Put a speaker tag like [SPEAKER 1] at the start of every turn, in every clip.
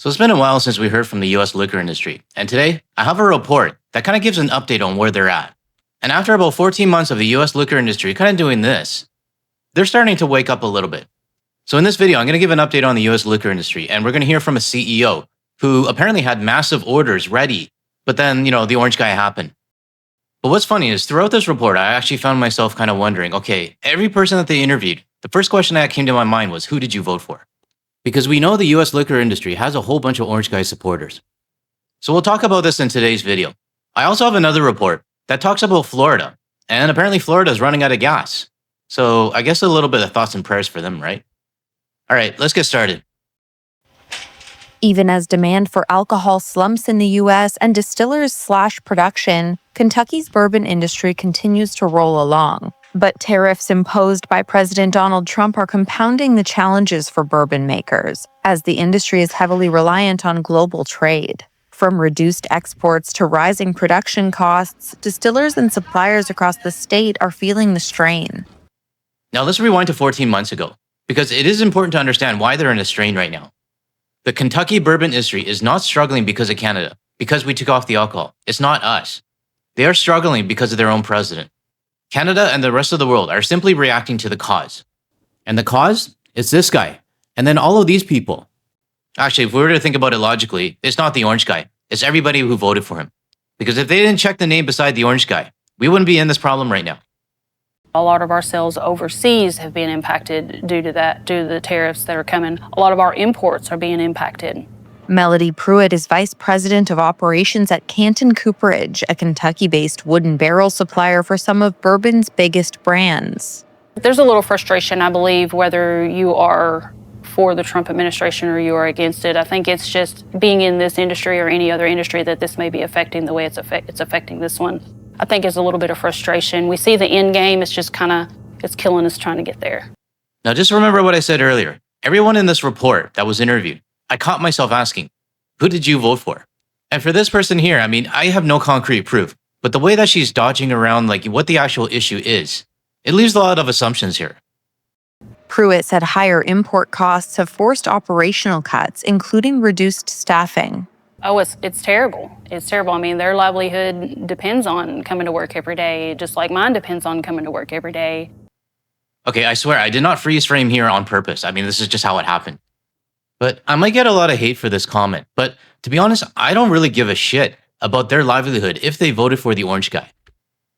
[SPEAKER 1] So it's been a while since we heard from the US liquor industry, and today I have a report that kind of gives an update on where they're at. And after about 14 months of the US liquor industry kind of doing this, they're starting to wake up a little bit. So in this video, I'm going to give an update on the US liquor industry, and we're going to hear from a CEO who apparently had massive orders ready, but then, the orange guy happened. But what's funny is throughout this report, I actually found myself kind of wondering, okay, every person that they interviewed, the first question that came to my mind was, who did you vote for? Because we know the US liquor industry has a whole bunch of orange guy supporters. So we'll talk about this in today's video. I also have another report that talks about Florida, and apparently Florida is running out of gas. So I guess a little bit of thoughts and prayers for them, right? All right, let's get started.
[SPEAKER 2] Even as demand for alcohol slumps in the U.S. and distillers slash production, Kentucky's bourbon industry continues to roll along. But tariffs imposed by President Donald Trump are compounding the challenges for bourbon makers, as the industry is heavily reliant on global trade. From reduced exports to rising production costs, distillers and suppliers across the state are feeling the strain.
[SPEAKER 1] Now let's rewind to 14 months ago, because it is important to understand why they're in a strain right now. The Kentucky bourbon industry is not struggling because of Canada, because we took off the alcohol. It's not us. They are struggling because of their own president. Canada and the rest of the world are simply reacting to the cause. And the cause? It's this guy. And then all of these people. Actually, if we were to think about it logically, it's not the orange guy. It's everybody who voted for him. Because if they didn't check the name beside the orange guy, we wouldn't be in this problem right now.
[SPEAKER 3] A lot of our sales overseas have been impacted due to the tariffs that are coming. A lot of our imports are being impacted.
[SPEAKER 2] Melody Pruitt is Vice President of Operations at Canton Cooperage, a Kentucky-based wooden barrel supplier for some of bourbon's biggest brands.
[SPEAKER 3] There's a little frustration, I believe, whether you are for the Trump administration or you are against it. I think it's just being in this industry or any other industry that this may be affecting the way it's affecting this one. I think it's a little bit of frustration. We see the end game, it's just it's killing us trying to get there.
[SPEAKER 1] Now just remember what I said earlier. Everyone in this report that was interviewed, I caught myself asking, who did you vote for? And for this person here, I have no concrete proof, but the way that she's dodging around what the actual issue is, it leaves a lot of assumptions here.
[SPEAKER 2] Pruitt said higher import costs have forced operational cuts, including reduced staffing.
[SPEAKER 3] Oh, it's terrible. It's terrible. Their livelihood depends on coming to work every day, just like mine depends on coming to work every day.
[SPEAKER 1] Okay, I swear, I did not freeze frame here on purpose. This is just how it happened. But I might get a lot of hate for this comment. But to be honest, I don't really give a shit about their livelihood if they voted for the orange guy.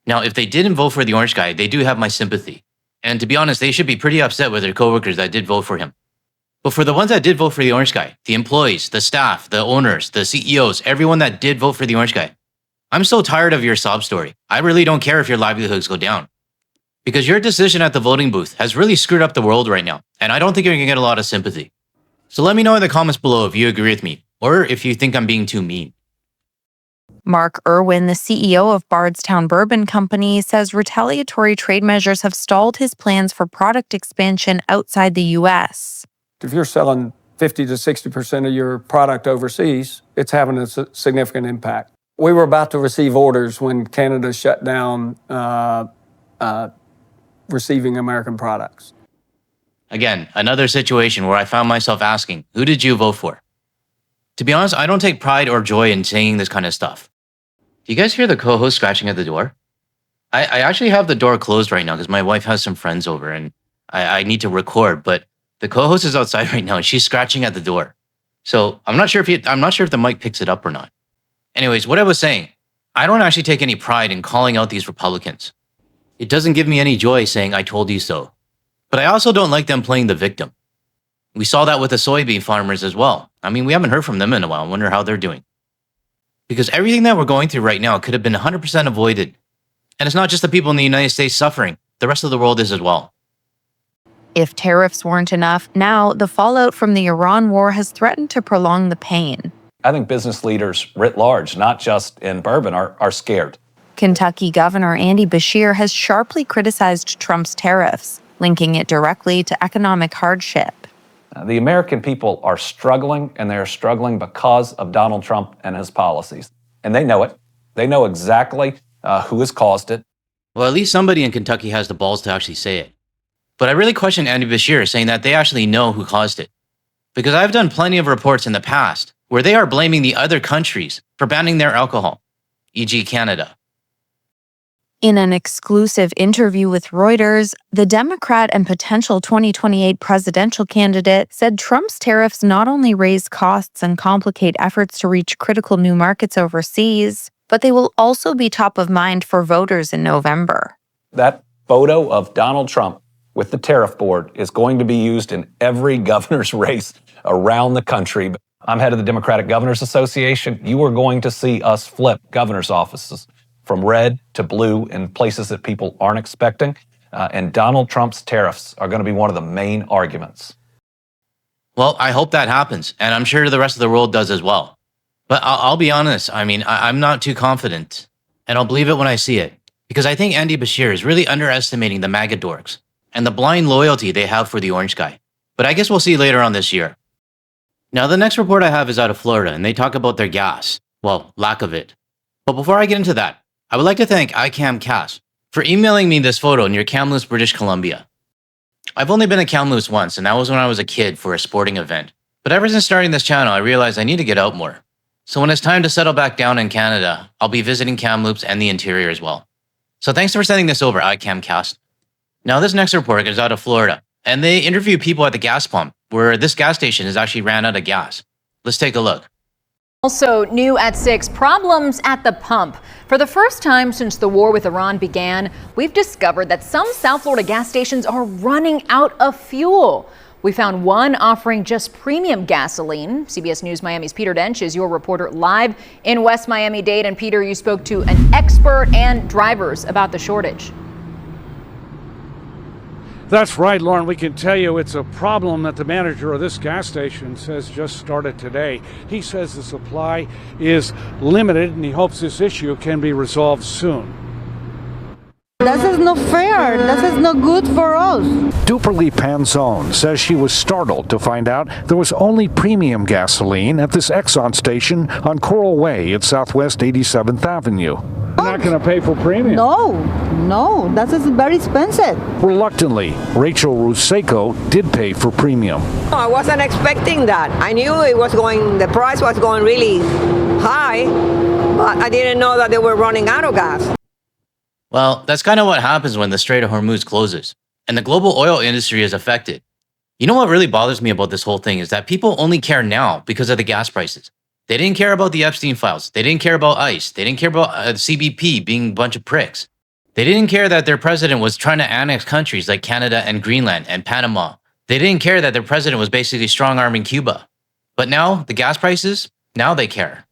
[SPEAKER 1] Now, if they didn't vote for the orange guy, they do have my sympathy. And to be honest, they should be pretty upset with their coworkers that did vote for him. But for the ones that did vote for the orange guy, the employees, the staff, the owners, the CEOs, everyone that did vote for the orange guy, I'm so tired of your sob story. I really don't care if your livelihoods go down. Because your decision at the voting booth has really screwed up the world right now. And I don't think you're going to get a lot of sympathy. So let me know in the comments below if you agree with me, or if you think I'm being too mean.
[SPEAKER 2] Mark Irwin, the CEO of Bardstown Bourbon Company, says retaliatory trade measures have stalled his plans for product expansion outside the U.S.
[SPEAKER 4] If you're selling 50 to 60% of your product overseas, it's having a significant impact. We were about to receive orders when Canada shut down receiving American products.
[SPEAKER 1] Again, another situation where I found myself asking, who did you vote for? To be honest, I don't take pride or joy in saying this kind of stuff. Do you guys hear the co-host scratching at the door? I actually have the door closed right now because my wife has some friends over and I need to record, but the co-host is outside right now and she's scratching at the door. So I'm not sure if the mic picks it up or not. Anyways, what I was saying, I don't actually take any pride in calling out these Republicans. It doesn't give me any joy saying I told you so. But I also don't like them playing the victim. We saw that with the soybean farmers as well. We haven't heard from them in a while. I wonder how they're doing. Because everything that we're going through right now could have been 100% avoided. And it's not just the people in the United States suffering. The rest of the world is as well.
[SPEAKER 2] If tariffs weren't enough, now the fallout from the Iran war has threatened to prolong the pain.
[SPEAKER 5] I think business leaders writ large, not just in bourbon, are scared.
[SPEAKER 2] Kentucky Governor Andy Beshear has sharply criticized Trump's tariffs, linking it directly to economic hardship.
[SPEAKER 5] The American people are struggling, and they are struggling because of Donald Trump and his policies. And they know it. They know exactly who has caused it.
[SPEAKER 1] Well, at least somebody in Kentucky has the balls to actually say it. But I really question Andy Beshear saying that they actually know who caused it. because I've done plenty of reports in the past where they are blaming the other countries for banning their alcohol, e.g. Canada.
[SPEAKER 2] In an exclusive interview with Reuters, the Democrat and potential 2028 presidential candidate said Trump's tariffs not only raise costs and complicate efforts to reach critical new markets overseas, but they will also be top of mind for voters in November.
[SPEAKER 5] That photo of Donald Trump with the tariff board is going to be used in every governor's race around the country. I'm head of the Democratic Governors Association. You are going to see us flip governor's offices from red to blue in places that people aren't expecting. And Donald Trump's tariffs are going to be one of the main arguments.
[SPEAKER 1] Well, I hope that happens, and I'm sure the rest of the world does as well. But I'll be honest, I'm not too confident, and I'll believe it when I see it, because I think Andy Bashir is really underestimating the MAGA dorks and the blind loyalty they have for the orange guy. But I guess we'll see later on this year. Now, the next report I have is out of Florida, and they talk about their gas. Well, lack of it. But before I get into that, I would like to thank iCamCast for emailing me this photo near Kamloops, British Columbia. I've only been to Kamloops once, and that was when I was a kid for a sporting event. But ever since starting this channel, I realized I need to get out more. So when it's time to settle back down in Canada, I'll be visiting Kamloops and the interior as well. So thanks for sending this over, iCamCast. Now, this next report is out of Florida, and they interview people at the gas pump, where this gas station has actually ran out of gas. Let's take a look.
[SPEAKER 6] Also new at 6, problems at the pump. For the first time since the war with Iran began, we've discovered that some South Florida gas stations are running out of fuel. We found one offering just premium gasoline. CBS News Miami's Peter Dench is your reporter live in West Miami-Dade. And Peter, you spoke to an expert and drivers about the shortage.
[SPEAKER 7] That's right, Lauren. We can tell you it's a problem that the manager of this gas station says just started today. He says the supply is limited and he hopes this issue can be resolved soon.
[SPEAKER 8] This is not fair. This is not good for us.
[SPEAKER 9] Duperly Panzone says she was startled to find out there was only premium gasoline at this Exxon station on Coral Way at Southwest 87th Avenue.
[SPEAKER 7] You're not going to pay for premium?
[SPEAKER 8] No, that is very expensive.
[SPEAKER 9] Reluctantly, Rachel Ruseko did pay for premium.
[SPEAKER 10] I wasn't expecting that. I knew the price was going really high, but I didn't know that they were running out of gas.
[SPEAKER 1] Well, that's kind of what happens when the Strait of Hormuz closes, and the global oil industry is affected. You know what really bothers me about this whole thing is that people only care now because of the gas prices. They didn't care about the Epstein files. They didn't care about ICE. They didn't care about CBP being a bunch of pricks. They didn't care that their president was trying to annex countries like Canada and Greenland and Panama. They didn't care that their president was basically strong-arming Cuba. But now, the gas prices, now they care.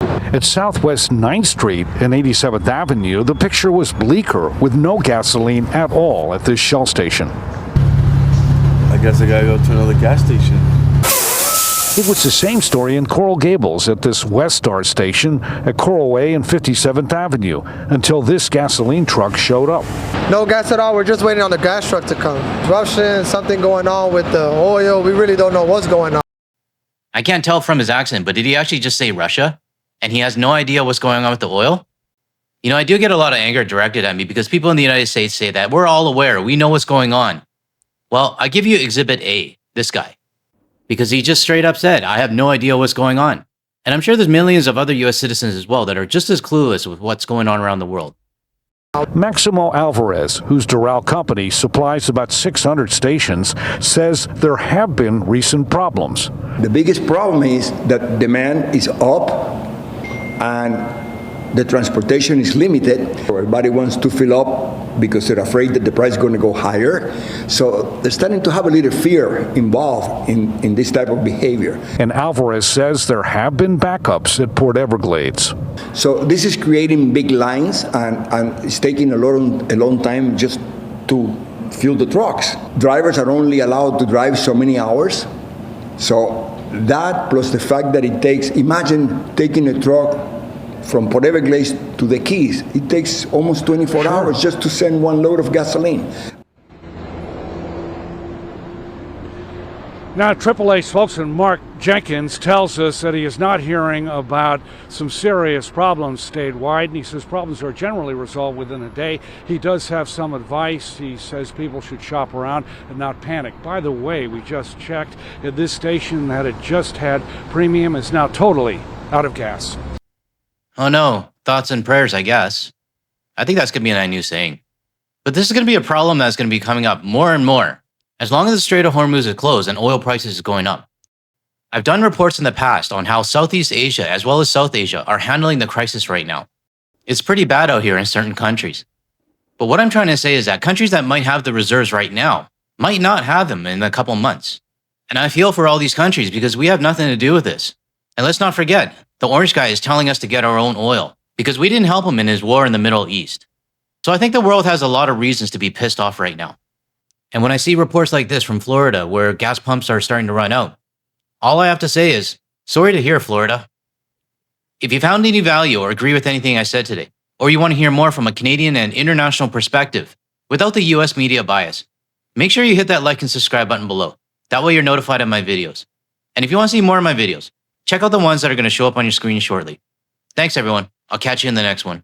[SPEAKER 9] At Southwest 9th Street and 87th Avenue, the picture was bleaker with no gasoline at all at this Shell station.
[SPEAKER 11] I guess I gotta go to another gas station.
[SPEAKER 9] It was the same story in Coral Gables at this West Star station at Coral Way and 57th Avenue until this gasoline truck showed up.
[SPEAKER 12] No gas at all. We're just waiting on the gas truck to come. Disruption, something going on with the oil. We really don't know what's going on.
[SPEAKER 1] I can't tell from his accent, but did he actually just say Russia? And he has no idea what's going on with the oil? You know, I do get a lot of anger directed at me because people in the United States say that we're all aware, we know what's going on. Well, I give you Exhibit A, this guy. Because he just straight up said, I have no idea what's going on. And I'm sure there's millions of other US citizens as well that are just as clueless with what's going on around the world.
[SPEAKER 9] Maximo Alvarez, whose Doral company supplies about 600 stations, says there have been recent problems.
[SPEAKER 13] The biggest problem is that demand is up and the transportation is limited. Everybody wants to fill up because they're afraid that the price is going to go higher. So they're starting to have a little fear involved in this type of behavior.
[SPEAKER 9] And Alvarez says there have been backups at Port Everglades.
[SPEAKER 13] So this is creating big lines and it's taking a long time just to fuel the trucks. Drivers are only allowed to drive so many hours. So that plus the fact that it takes, imagine taking a truck from Port Everglades to the Keys. It takes almost 24 hours just to send one load of gasoline.
[SPEAKER 7] Now, AAA spokesman Mark Jenkins tells us that he is not hearing about some serious problems statewide, and he says problems are generally resolved within a day. He does have some advice. He says people should shop around and not panic. By the way, we just checked, at this station that had just had premium is now totally out of gas.
[SPEAKER 1] Oh no, thoughts and prayers, I guess. I think that's going to be a new saying. But this is going to be a problem that's going to be coming up more and more, as long as the Strait of Hormuz is closed and oil prices is going up. I've done reports in the past on how Southeast Asia as well as South Asia are handling the crisis right now. It's pretty bad out here in certain countries. But what I'm trying to say is that countries that might have the reserves right now might not have them in a couple months. And I feel for all these countries because we have nothing to do with this. And let's not forget, the orange guy is telling us to get our own oil because we didn't help him in his war in the Middle East. So I think the world has a lot of reasons to be pissed off right now. And when I see reports like this from Florida where gas pumps are starting to run out, all I have to say is, sorry to hear, Florida. If you found any value or agree with anything I said today, or you want to hear more from a Canadian and international perspective without the US media bias, make sure you hit that like and subscribe button below. That way you're notified of my videos. And if you want to see more of my videos, check out the ones that are going to show up on your screen shortly. Thanks everyone. I'll catch you in the next one.